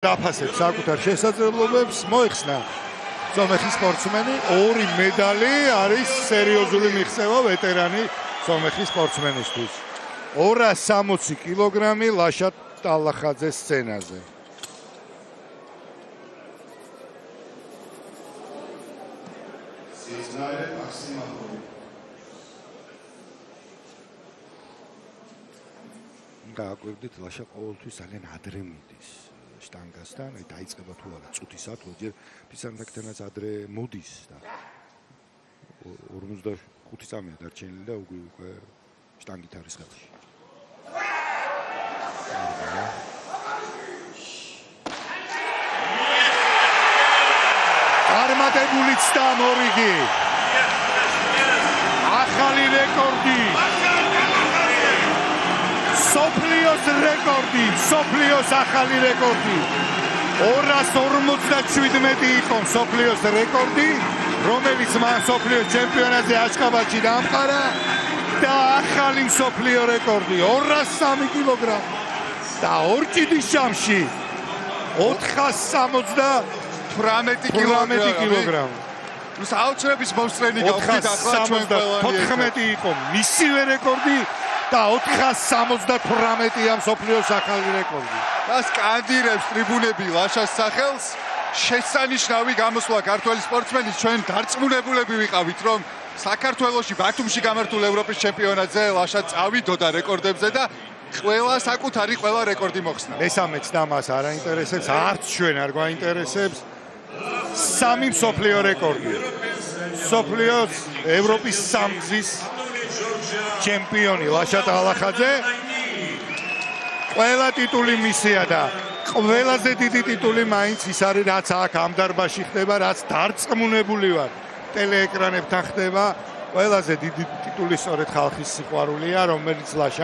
დაფასებს საკუთარ შესაძლებლობებს, მოიხსნა სომეხის სპორტსმენი, 2 მედალი არის სერიოზული მიღწევა ვეტერანი სომეხის სპორტსმენისთვის. 260 კილოგრამი ლაშა ტალახაძეს სცენაზე. სიზნაირე მაქსიმალური. გააკვირდით, ლაშა ყოველთვის ძალიან ადრე მიდის შტანგასთან, აი დაიწყება თუ არა წუთისად, როჯერ ფისანთაკთანაც ადრე მოდის და 45 წამია დარჩენილი და უკვე შტანგით არის ხელში. წარმატებულიც და მორიგი. ახალი რეკორდი. სოფლიოს რეკორდი, სოფლიოს ახალი რეკორდი. 257 იყო სოფლიოს რეკორდი, რომელიც მან სოფლიოს ჩემპიონატზე აშხაბადში დაამყარა და ახალი სოფლიო რეკორდი 203 კილოგრამი და ორჭიდის ჯამში 468 კილოგრამი. საოცრების მოსწრენი გავხდით ახლა ჩვენ ყველანი. 14 იყო მისივე რეკორდი და 478-ია სოფლიოს ახალი რეკორდი. და სკანდირებს ტრიბუნები ლაშას სახელს. შესანიშნავი გამოსვლა ქართველი სპორტსმენის, ჩვენ დარწმუნებულები ვიყავით, რომ საქართველოში ბათუმში გამართულ ევროპის ჩემპიონატზე ლაშა წავიდოდა რეკორდებზე და ყველა საკუთარი რეკორდი მოხსნა. მესამეც და მას არ აინტერესებს, არც ჩვენ არ გვაინტერესებს. 3 მსოფლიო რეკორდი. მსოფლიოს ევროპის სამგზის ჩემპიონი ლაშა ტალახაძე. ყველა ტიტული მისია და ყველაზე დიდი ტიტული მაინც ის არის, რაც აქ ამ დარბაზში ხდება, რაც დარწმუნებული ვარ. ტელეეკრანებთან ხდება. ყველაზე დიდი ტიტული სწორედ ხალხის სიყვარულია, რომელიც ლაშა